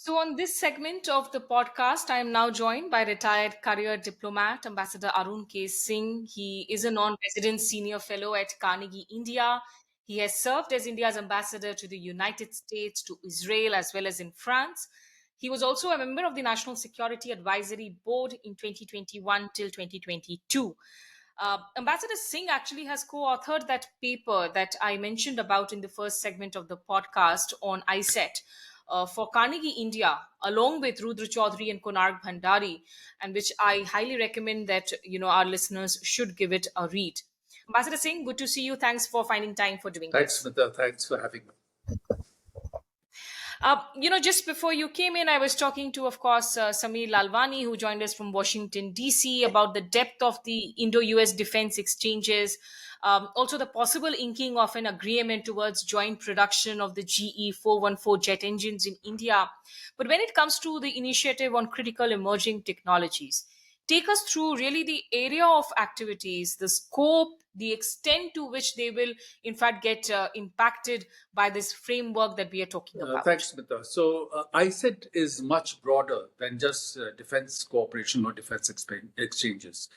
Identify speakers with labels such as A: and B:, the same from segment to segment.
A: So, on this segment of the podcast, I am now joined by retired career diplomat Ambassador Arun K. Singh. He is a non resident senior fellow at Carnegie, India. He has served as India's ambassador to the United States, to Israel, as well as in France. He was also a member of the National Security Advisory Board in 2021 till 2022. Ambassador Singh actually has co authored that paper that I mentioned about in the first segment of the podcast on iCET for Carnegie India, along with Rudra Chaudhary and Konark Bhandari, and which I highly recommend that our listeners should give it a read. Ambassador Singh, good to see you. Thanks for finding time for doing
B: Thanks,
A: this.
B: Smita. Thanks for having me.
A: Just before you came in, I was talking to, of course, Samir Lalwani, who joined us from Washington, D.C., about the depth of the Indo-US defense exchanges, also the possible inking of an agreement towards joint production of the GE 414 jet engines in India. But when it comes to the initiative on critical emerging technologies, take us through really the area of activities, the scope, the extent to which they will, in fact, get impacted by this framework that we are talking about.
B: Thanks, Smita. So, iCET is much broader than just defense cooperation or defense exchanges.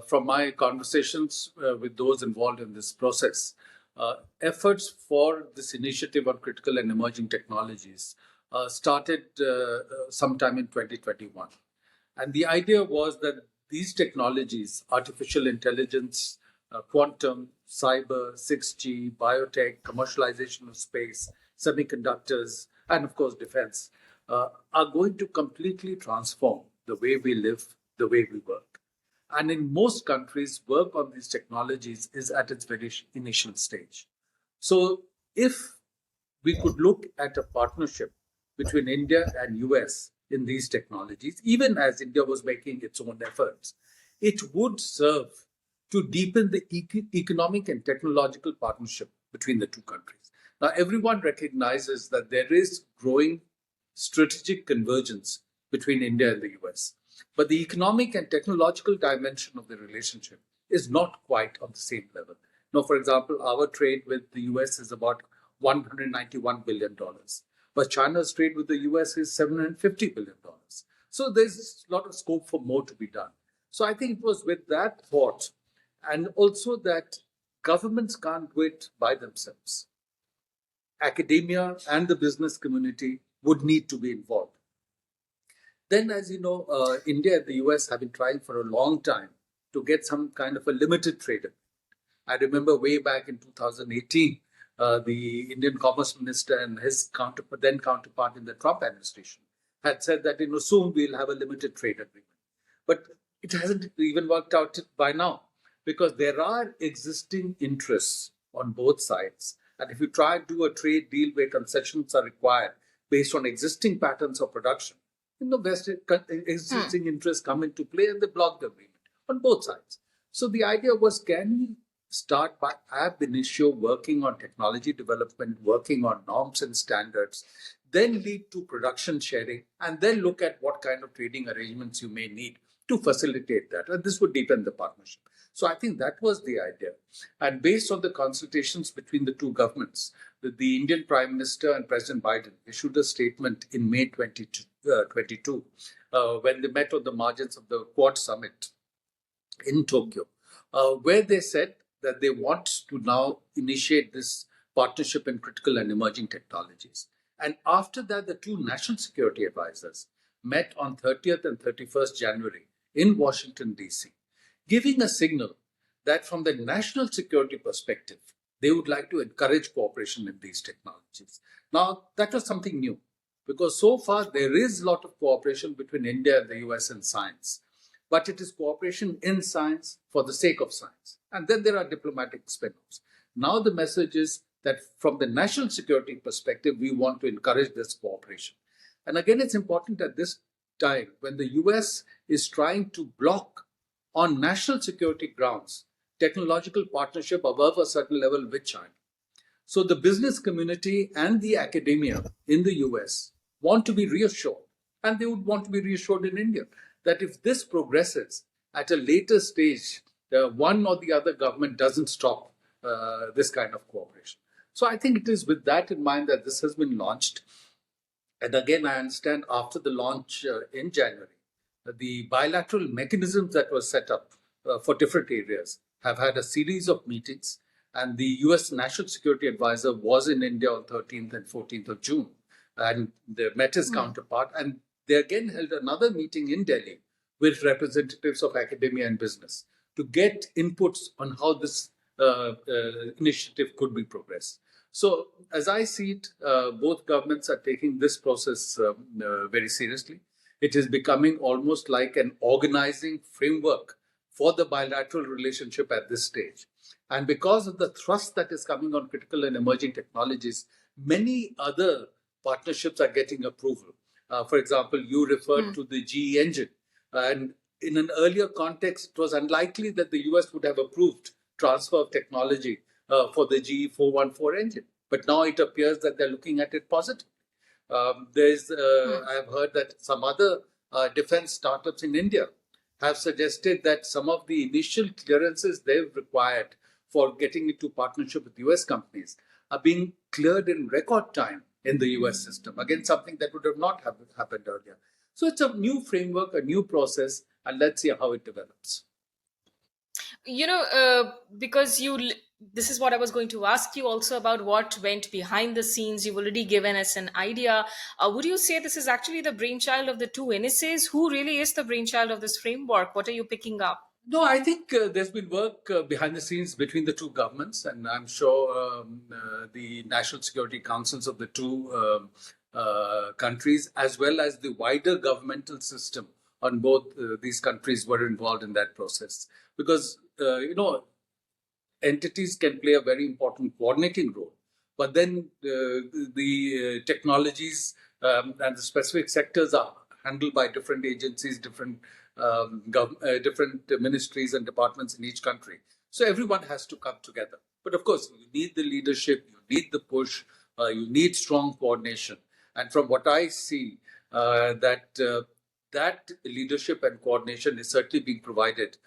B: From my conversations with those involved in this process, efforts for this initiative on critical and emerging technologies started sometime in 2021. And the idea was that these technologies, artificial intelligence, quantum, cyber, 6G, biotech, commercialization of space, semiconductors, and of course, defense, are going to completely transform the way we live, the way we work. And in most countries, work on these technologies is at its very initial stage. So, if we could look at a partnership between India and US in these technologies, even as India was making its own efforts, it would serve to deepen the economic and technological partnership between the two countries. Now, everyone recognizes that there is growing strategic convergence between India and the US. But the economic and technological dimension of the relationship is not quite on the same level. Now, for example, our trade with the US is about $191 billion. But China's trade with the US is $750 billion. So there's a lot of scope for more to be done. So I think it was with that thought, and also that governments can't do it by themselves. Academia and the business community would need to be involved. Then, as you know, India and the US have been trying for a long time to get some kind of a limited trade agreement. I remember way back in 2018, the Indian Commerce Minister and his then counterpart in the Trump administration had said that soon we'll have a limited trade agreement. But it hasn't even worked out by now, because there are existing interests on both sides. And if you try and do a trade deal where concessions are required based on existing patterns of production, vested existing interests come into play and they block the agreement on both sides. So the idea was, can we start by ab initio working on technology development, working on norms and standards, then lead to production sharing, and then look at what kind of trading arrangements you may need to facilitate that. And this would deepen the partnership. So I think that was the idea. And based on the consultations between the two governments, the Indian Prime Minister and President Biden issued a statement in May 2022 when they met on the margins of the Quad Summit in Tokyo, where they said that they want to now initiate this partnership in critical and emerging technologies. And after that, the two national security advisors met on 30th and 31st January in Washington, D.C., giving a signal that from the national security perspective, they would like to encourage cooperation in these technologies. Now, that was something new, because so far there is a lot of cooperation between India and the US in science, but it is cooperation in science for the sake of science. And then there are diplomatic spin-offs. Now the message is that from the national security perspective, we want to encourage this cooperation. And again, it's important at this time when the US is trying to block on national security grounds technological partnership above a certain level with China. So the business community and the academia in the US want to be reassured, and they would want to be reassured in India, that if this progresses at a later stage, one or the other government doesn't stop this kind of cooperation. So I think it is with that in mind that this has been launched. And again, I understand after the launch in January, the bilateral mechanisms that were set up for different areas have had a series of meetings. And the US National Security Advisor was in India on 13th and 14th of June, and they met his counterpart. And they again held another meeting in Delhi with representatives of academia and business to get inputs on how this initiative could be progressed. So, as I see it, both governments are taking this process very seriously. It is becoming almost like an organizing framework for the bilateral relationship at this stage. And because of the thrust that is coming on critical and emerging technologies, many other partnerships are getting approval. For example, you referred to the GE engine. And in an earlier context, it was unlikely that the US would have approved transfer of technology for the GE 414 engine. But now it appears that they're looking at it positively. I've heard that some other defense startups in India have suggested that some of the initial clearances they've required for getting into partnership with US companies are being cleared in record time in the US system. Again, something that would have not happened earlier. So it's a new framework, a new process, and let's see how it develops.
A: Because this is what I was going to ask you also about what went behind the scenes. You've already given us an idea. Would you say this is actually the brainchild of the two NSAs? Who really is the brainchild of this framework? What are you picking up?
B: No, I think there's been work behind the scenes between the two governments, and I'm sure the national security councils of the two countries, as well as the wider governmental system on both these countries, were involved in that process. Because, entities can play a very important coordinating role. But then the technologies and the specific sectors are handled by different agencies, different different ministries and departments in each country. So everyone has to come together. But of course, you need the leadership, you need the push, you need strong coordination. And from what I see, that leadership and coordination is certainly being provided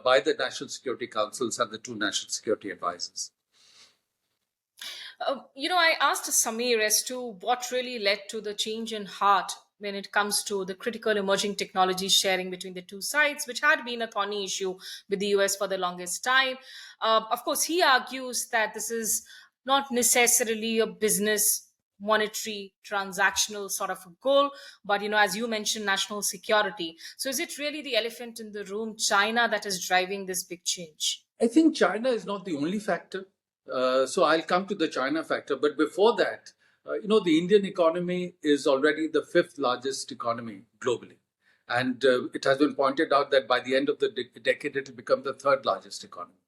B: by the national security councils and the two national security advisors.
A: I asked Samir as to what really led to the change in heart when it comes to the critical emerging technology sharing between the two sides, which had been a thorny issue with the US for the longest time. Of course, he argues that this is not necessarily a business monetary transactional sort of a goal, but as you mentioned, national security. So is it really the elephant in the room, China, that is driving this big change?
B: I think China is not the only factor. So I'll come to the China factor. But before that, the Indian economy is already the fifth largest economy globally. And it has been pointed out that by the end of the decade, it will become the third largest economy.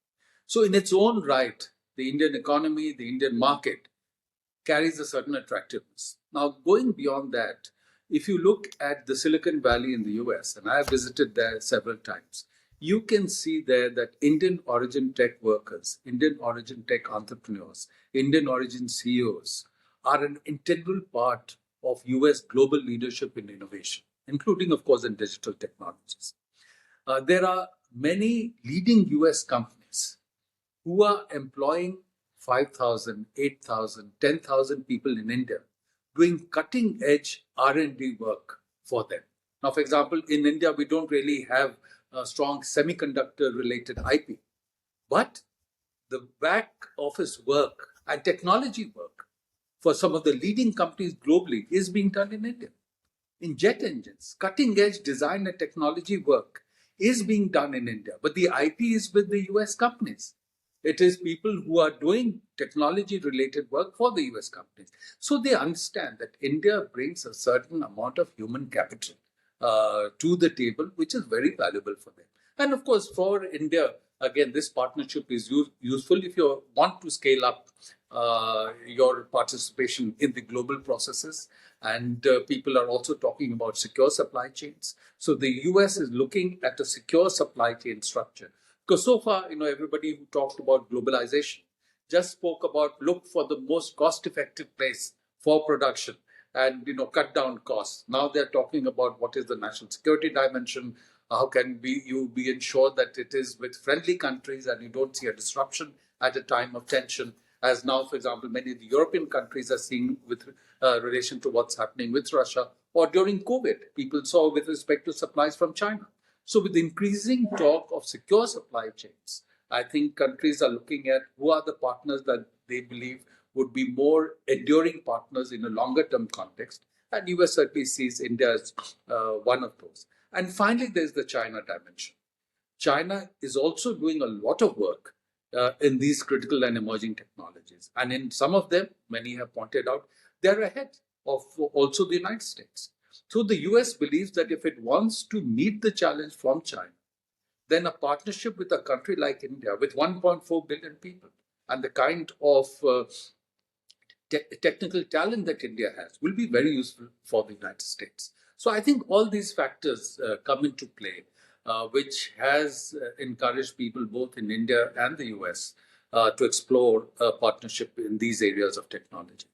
B: So in its own right, the Indian economy, the Indian market carries a certain attractiveness. Now, going beyond that, if you look at the Silicon Valley in the US, and I have visited there several times, you can see there that Indian origin tech workers, Indian origin tech entrepreneurs, Indian origin CEOs are an integral part of US global leadership in innovation, including, of course, in digital technologies. There are many leading US companies who are employing 5,000, 8,000, 10,000 people in India doing cutting edge R&D work for them. Now, for example, in India, we don't really have a strong semiconductor related IP, but the back office work and technology work for some of the leading companies globally is being done in India. In jet engines, cutting edge design and technology work is being done in India, but the IP is with the US companies. It is people who are doing technology related work for the US companies. So they understand that India brings a certain amount of human capital to the table, which is very valuable for them. And of course, for India, again, this partnership is useful if you want to scale up your participation in the global processes. And people are also talking about secure supply chains. So the US is looking at a secure supply chain structure. Because so far, everybody who talked about globalization just spoke about look for the most cost-effective place for production and cut down costs. Now they're talking about what is the national security dimension. How can you be ensured that it is with friendly countries and you don't see a disruption at a time of tension? as now, for example, many of the European countries are seeing with relation to what's happening with Russia, or during COVID, people saw with respect to supplies from China. So with increasing talk of secure supply chains, I think countries are looking at who are the partners that they believe would be more enduring partners in a longer term context. And US certainly sees India as one of those. And finally, there's the China dimension. China is also doing a lot of work in these critical and emerging technologies. And in some of them, many have pointed out, they're ahead of also the United States. So the US believes that if it wants to meet the challenge from China, then a partnership with a country like India, with 1.4 billion people, and the kind of technical talent that India has, will be very useful for the United States. So I think all these factors come into play, which has encouraged people both in India and the US to explore a partnership in these areas of technology.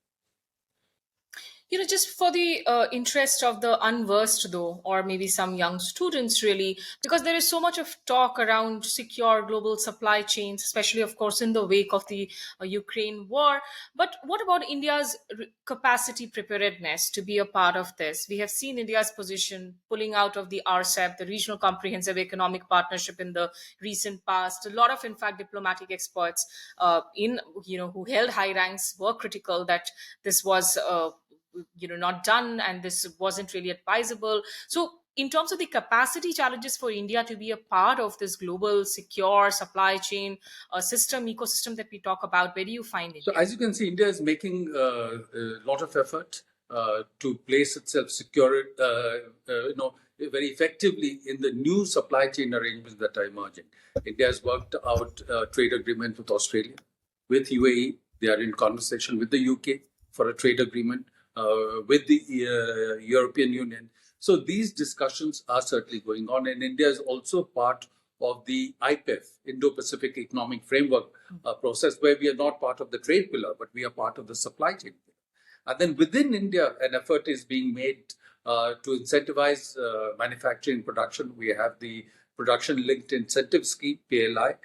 A: Just for the interest of the unversed, though, or maybe some young students, really, because there is so much of talk around secure global supply chains, especially, of course, in the wake of the Ukraine war. But what about India's capacity preparedness to be a part of this? We have seen India's position pulling out of the RCEP, the Regional Comprehensive Economic Partnership, in the recent past. A lot of, in fact, diplomatic experts in who held high ranks were critical that this was not done, and this wasn't really advisable. So in terms of the capacity challenges for India to be a part of this global secure supply chain ecosystem that we talk about, where do you find
B: So
A: India?
B: as you can see, India is making a lot of effort to place itself secure, very effectively in the new supply chain arrangements that are emerging. India has worked out a trade agreement with Australia, with UAE. They are in conversation with the UK for a trade agreement with the European Union. So these discussions are certainly going on, and India is also part of the IPEF, Indo-Pacific Economic Framework process, where we are not part of the trade pillar, but we are part of the supply chain pillar. And then within India, an effort is being made to incentivize manufacturing production. We have the Production Linked Incentive Scheme, PLI,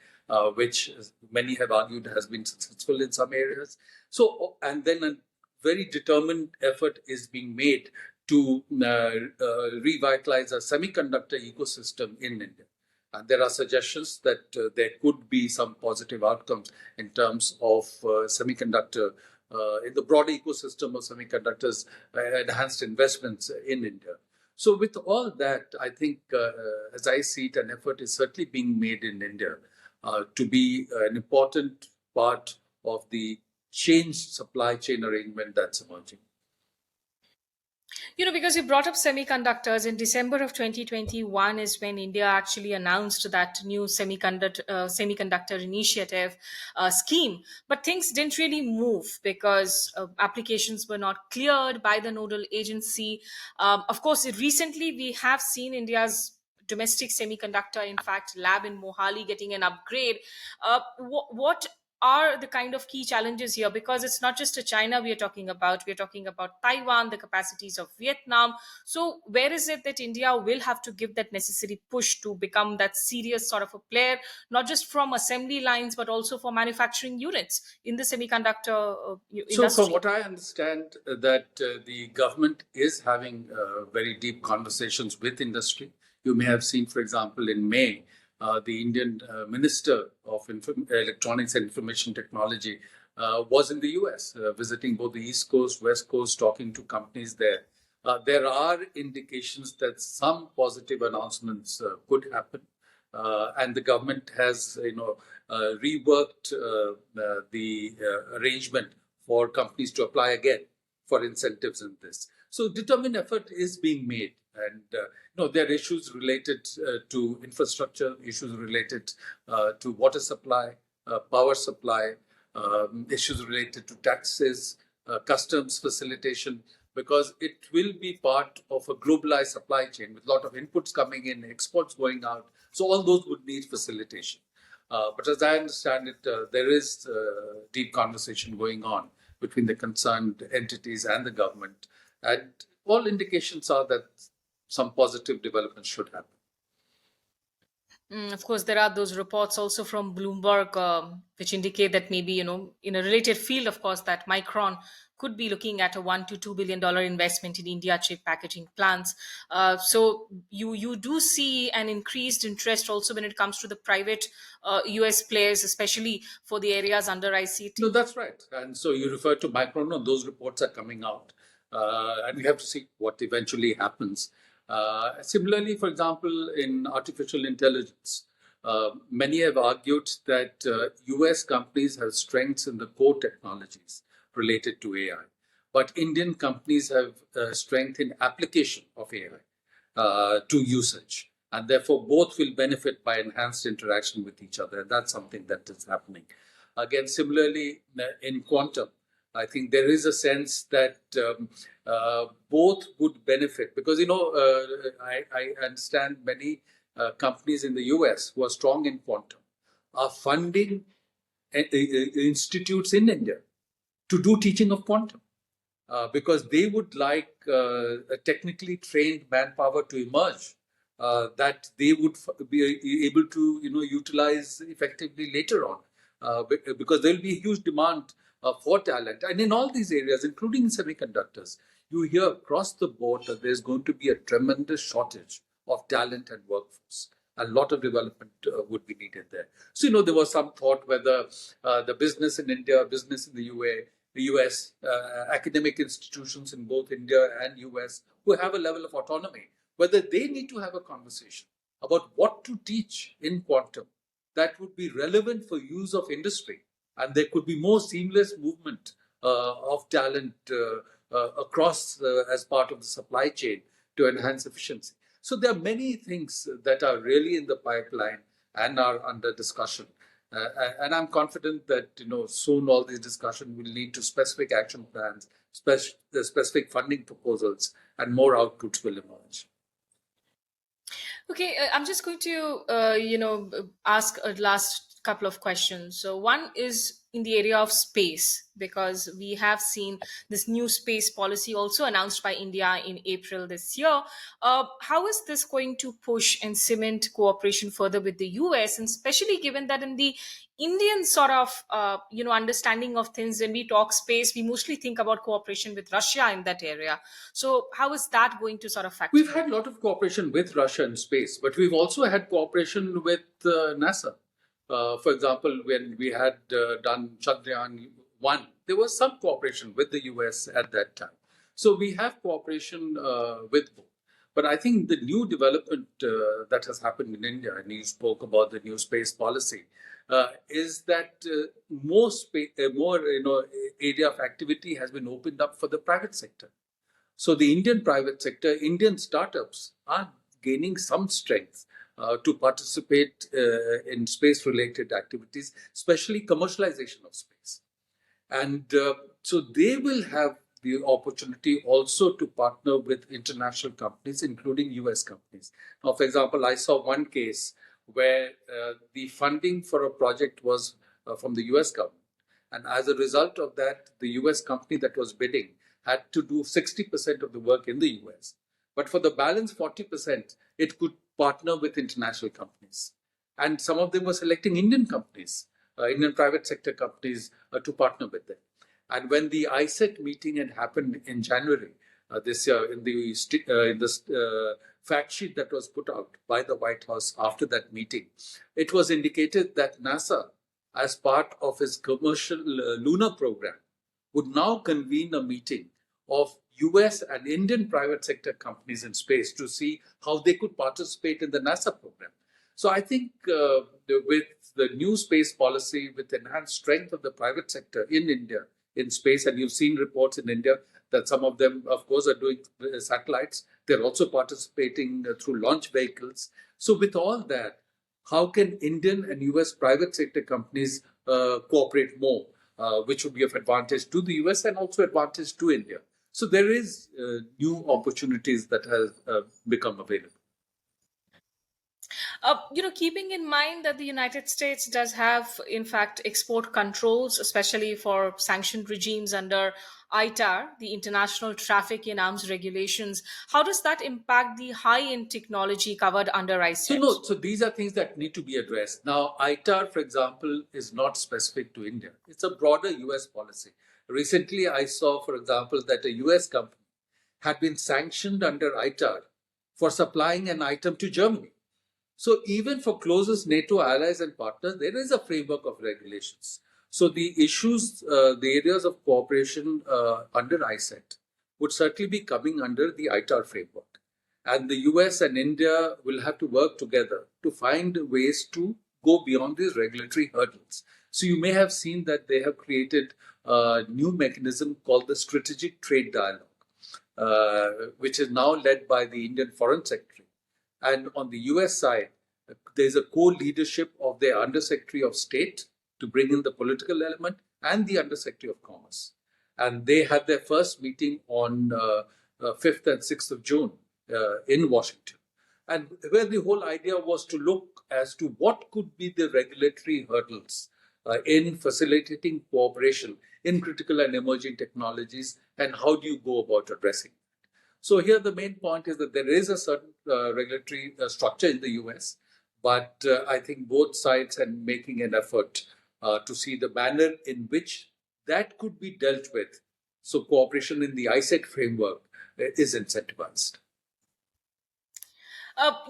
B: which many have argued has been successful in some areas. So, and then a very determined effort is being made to revitalize a semiconductor ecosystem in India. And there are suggestions that there could be some positive outcomes in terms of semiconductor, in the broader ecosystem of semiconductors, enhanced investments in India. So with all that, I think, as I see it, an effort is certainly being made in India to be an important part of the changed supply chain arrangement that's emerging.
A: Because you brought up semiconductors, in December of 2021 is when India actually announced that new semiconductor initiative scheme. But things didn't really move because applications were not cleared by the nodal agency. Of course, recently we have seen India's domestic semiconductor, in fact, lab in Mohali getting an upgrade. What are the kind of key challenges here? Because it's not just a China we're talking about Taiwan, the capacities of Vietnam. So where is it that India will have to give that necessary push to become that serious sort of a player, not just from assembly lines but also for manufacturing units in the semiconductor
B: So, from
A: industry?
B: what I understand, that the government is having very deep conversations with industry. You may have seen, for example, in May, the Indian Minister of Electronics and Information Technology was in the US, visiting both the East Coast, West Coast, talking to companies there. There are indications that some positive announcements could happen, and the government has, reworked the arrangement for companies to apply again for incentives in this. So determined effort is being made, and there are issues related to infrastructure, issues related to water supply, power supply, issues related to taxes, customs facilitation, because it will be part of a globalized supply chain with a lot of inputs coming in, exports going out. So all those would need facilitation. But as I understand it, there is deep conversation going on between the concerned entities and the government. And all indications are that some positive developments should happen.
A: Of course, there are those reports also from Bloomberg, which indicate that maybe, in a related field, of course, that Micron could be looking at a $1 to $2 billion investment in India chip packaging plants. So you do see an increased interest also when it comes to the private US players, especially for the areas under
B: No,
A: ICT.
B: that's right. And so you refer to Micron, no, those reports are coming out. And we have to see what eventually happens. Similarly, for example, in artificial intelligence, many have argued that US companies have strengths in the core technologies related to AI, but Indian companies have strength in application of AI to usage. And therefore, both will benefit by enhanced interaction with each other. And that's something that is happening. Again, similarly, in quantum, I think there is a sense that both would benefit because, I understand many companies in the US who are strong in quantum are funding institutes in India to do teaching of quantum because they would like a technically trained manpower to emerge that they would be able to utilize effectively later on because there will be a huge demand for talent. And in all these areas, including in semiconductors, you hear across the board that there's going to be a tremendous shortage of talent and workforce. A lot of development would be needed there. So, there was some thought whether the business in India, business in the US, academic institutions in both India and US who have a level of autonomy, whether they need to have a conversation about what to teach in quantum that would be relevant for use of industry. And there could be more seamless movement of talent across as part of the supply chain to enhance efficiency. So there are many things that are really in the pipeline and are under discussion. And I'm confident that soon all these discussion will lead to specific action plans, specific funding proposals, and more outputs will emerge.
A: Okay, I'm just going to, ask a last couple of questions. So, one is in the area of space, because we have seen this new space policy also announced by India in April this year. How is this going to push and cement cooperation further with the US, and especially given that in the Indian sort of, understanding of things, when we talk space, we mostly think about cooperation with Russia in that area. So, how is that going to sort of factor
B: We've
A: in?
B: had a lot of cooperation with Russia in space, but we've also had cooperation with NASA. For example, when we had done Chandrayaan 1, there was some cooperation with the US at that time. So we have cooperation with both. But I think the new development that has happened in India, and you spoke about the new space policy, is that more area of activity has been opened up for the private sector. So the Indian private sector, Indian startups are gaining some strength to participate in space-related activities, especially commercialization of space. And so they will have the opportunity also to partner with international companies, including US companies. Now, for example, I saw one case where the funding for a project was from the US government. And as a result of that, the US company that was bidding had to do 60% of the work in the US. But for the balance 40%, it could partner with international companies. And some of them were selecting Indian companies, Indian private sector companies, to partner with them. And when the iCET meeting had happened in January this year, in the fact sheet that was put out by the White House after that meeting, it was indicated that NASA, as part of its commercial lunar program, would now convene a meeting of US and Indian private sector companies in space to see how they could participate in the NASA program. So I think with the new space policy, with enhanced strength of the private sector in India in space, and you've seen reports in India that some of them, of course, are doing satellites. They're also participating through launch vehicles. So with all that, how can Indian and US private sector companies cooperate more, which would be of advantage to the US and also advantage to India? So there is new opportunities that have become available.
A: Keeping in mind that the United States does have, in fact, export controls, especially for sanctioned regimes under ITAR, the International Traffic in Arms Regulations, how does that impact the high-end technology covered under
B: So
A: iCET?
B: no, so these are things that need to be addressed. Now, ITAR, for example, is not specific to India. It's a broader US policy. Recently, I saw, for example, that a US company had been sanctioned under ITAR for supplying an item to Germany. So even for closest NATO allies and partners, there is a framework of regulations. So the issues, the areas of cooperation under iCET would certainly be coming under the ITAR framework. And the US and India will have to work together to find ways to go beyond these regulatory hurdles. So you may have seen that they have created a new mechanism called the Strategic Trade Dialogue, which is now led by the Indian Foreign Secretary. And on the US side, there's a co leadership of the Undersecretary of State to bring in the political element and the Undersecretary of Commerce. And they had their first meeting on 5th and 6th of June in Washington. And where the whole idea was to look as to what could be the regulatory hurdles in facilitating cooperation in critical and emerging technologies, and how do you go about addressing it. So here the main point is that there is a certain regulatory structure in the US, but I think both sides are making an effort to see the manner in which that could be dealt with. So cooperation in the iCET framework is incentivized.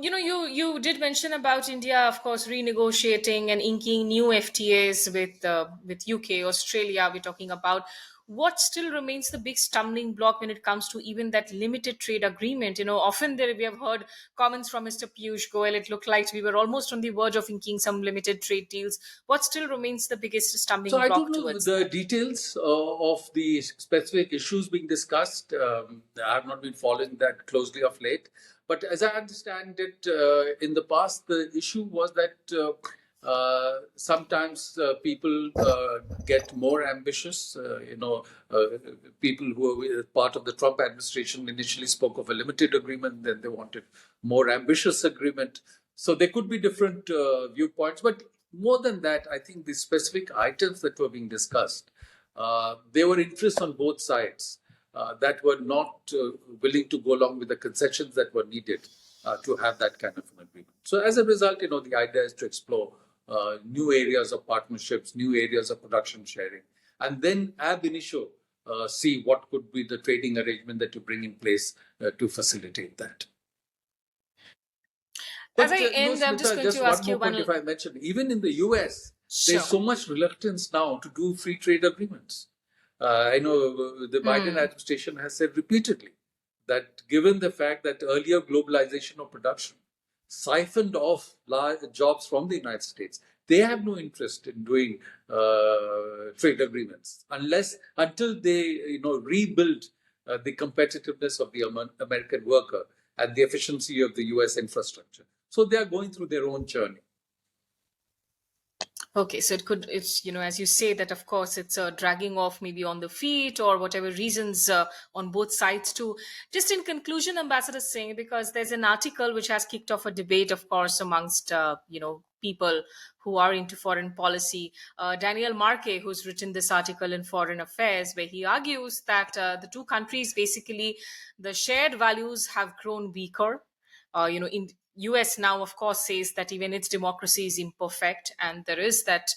A: You did mention about India, of course, renegotiating and inking new FTAs with UK, Australia. We're talking about what still remains the big stumbling block when it comes to even that limited trade agreement. Often there we have heard comments from Mr. Piyush Goyal. It looked like we were almost on the verge of inking some limited trade deals. What still remains the biggest
B: So
A: stumbling
B: I don't
A: block
B: know
A: towards
B: the
A: that?
B: details of the specific issues being discussed. I have not been following that closely of late. But as I understand it, in the past, the issue was that sometimes people get more ambitious. People who were part of the Trump administration initially spoke of a limited agreement, then they wanted more ambitious agreement. So there could be different viewpoints, but more than that, I think the specific items that were being discussed, there were interests on both sides that were not willing to go along with the concessions that were needed to have that kind of an agreement. So as a result, the idea is to explore new areas of partnerships, new areas of production sharing, and then ab initio see what could be the trading arrangement that you bring in place to facilitate that.
A: As
B: But
A: I end, I'm just
B: Smita,
A: going to
B: just one
A: ask you
B: more point,
A: one.
B: if I mention, even in the US, there's
A: Sure.
B: so much reluctance now to do free trade agreements. I know the Biden
A: Hmm.
B: administration has said repeatedly that given the fact that earlier globalization of production siphoned off jobs from the United States, they have no interest in doing trade agreements until they rebuild the competitiveness of the American worker and the efficiency of the US infrastructure. So they are going through their own journey.
A: Okay, so it's, as you say, that of course it's dragging off maybe on the feet or whatever reasons on both sides too. Just in conclusion, Ambassador Singh, because there's an article which has kicked off a debate, of course, amongst, people who are into foreign policy. Daniel Marque, who's written this article in Foreign Affairs, where he argues that the two countries basically, the shared values have grown weaker. In US now, of course, says that even its democracy is imperfect, and there is that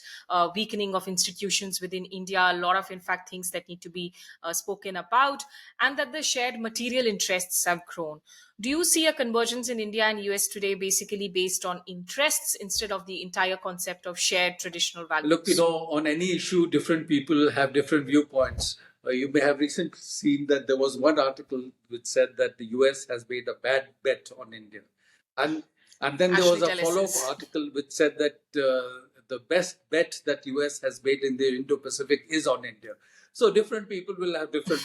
A: weakening of institutions within India. A lot of, in fact, things that need to be spoken about, and that the shared material interests have grown. Do you see a convergence in India and US today, basically based on interests instead of the entire concept of shared traditional
B: Look,
A: values?
B: on any issue, different people have different viewpoints. You may have recently seen that there was one article which said that the US has made a bad bet on India. And, and then there was
A: Ashley
B: a
A: Tellis
B: follow-up
A: is.
B: article which said that the best bet that US has made in the Indo-Pacific is on India. So different people will have different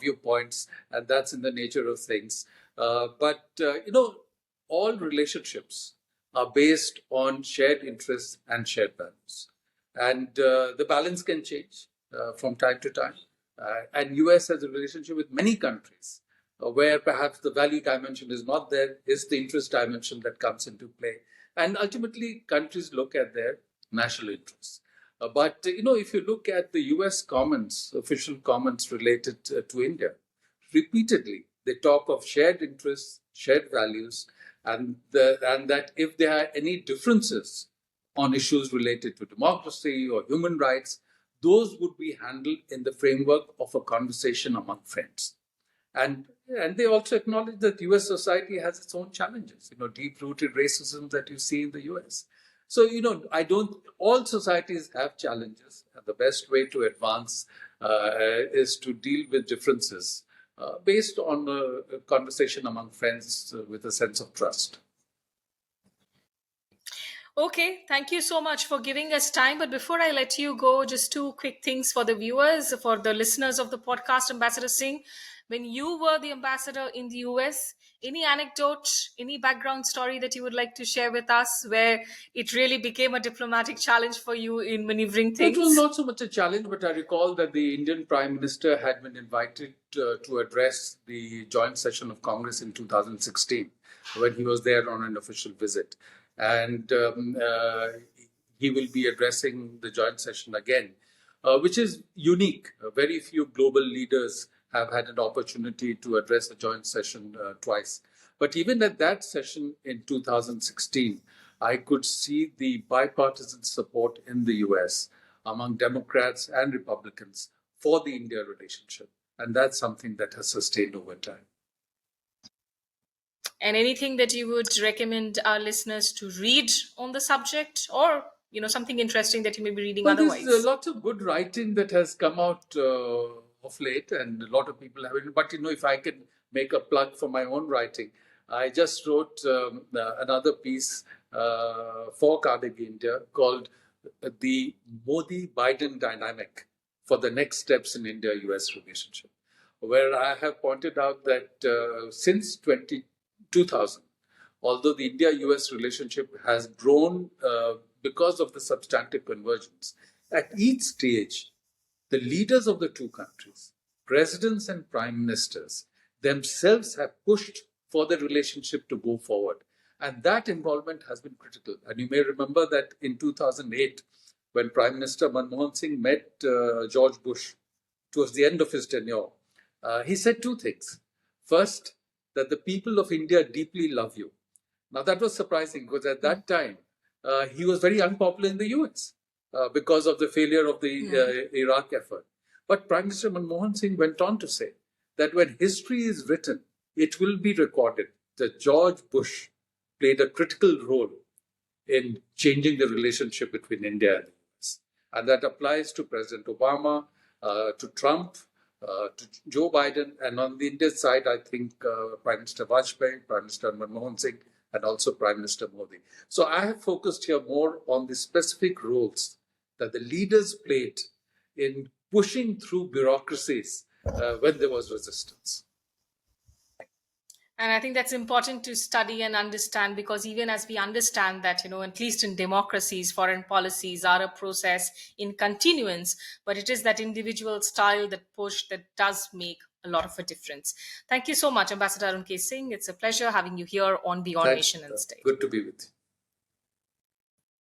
B: viewpoints, and that's in the nature of things. But all relationships are based on shared interests and shared values. And the balance can change from time to time. And US has a relationship with many countries. where perhaps the value dimension is not there, is the interest dimension that comes into play. And ultimately, countries look at their national interests. But if you look at the US comments, official comments related to India, repeatedly they talk of shared interests, shared values, and that if there are any differences on issues related to democracy or human rights, those would be handled in the framework of a conversation among friends. And they also acknowledge that US society has its own challenges, deep-rooted racism that you see in the US. So, I don't, all societies have challenges. And the best way to advance is to deal with differences based on a conversation among friends with a sense of trust.
A: Okay, thank you so much for giving us time. But before I let you go, just two quick things for the viewers, for the listeners of the podcast, Ambassador Singh. When you were the ambassador in the US, any anecdote, any background story that you would like to share with us where it really became a diplomatic challenge for you in maneuvering
B: It was
A: things?
B: not so much a challenge, but I recall that the Indian Prime Minister had been invited to address the joint session of Congress in 2016 when he was there on an official visit. And he will be addressing the joint session again, which is unique. Very few global leaders have had an opportunity to address a joint session twice. But even at that session in 2016, I could see the bipartisan support in the US among Democrats and Republicans for the India relationship. And that's something that has sustained over time.
A: And anything that you would recommend our listeners to read on the subject, or something interesting that you may be reading
B: Well, there's
A: otherwise?
B: lots of good writing that has come out of late, and a lot of people have it. But if I can make a plug for my own writing, I just wrote another piece for Carnegie India called "The Modi-Biden Dynamic for the Next Steps in India-US Relationship," where I have pointed out that since 2000, although the India-US relationship has grown because of the substantive convergence, at each stage, the leaders of the two countries, presidents and prime ministers, themselves have pushed for the relationship to go forward. And that involvement has been critical. And you may remember that in 2008, when Prime Minister Manmohan Singh met George Bush towards the end of his tenure, he said two things. First, that the people of India deeply love you. Now, that was surprising because at that time, he was very unpopular in the US because of the failure of the Iraq effort. But Prime Minister Manmohan Singh went on to say that when history is written, it will be recorded that George Bush played a critical role in changing the relationship between India and the US. And that applies to President Obama, to Trump, to Joe Biden, and on the Indian side, I think Prime Minister Vajpayee, Prime Minister Manmohan Singh, and also Prime Minister Modi. So I have focused here more on the specific roles that the leaders played in pushing through bureaucracies when there was resistance.
A: And I think that's important to study and understand, because even as we understand that, at least in democracies, foreign policies are a process in continuance, but it is that individual style, that push, that does make a lot of a difference. Thank you so much, Ambassador Arun K. Singh. It's a pleasure having you here on Beyond
B: Thanks.
A: Nation and State.
B: Good to be with you.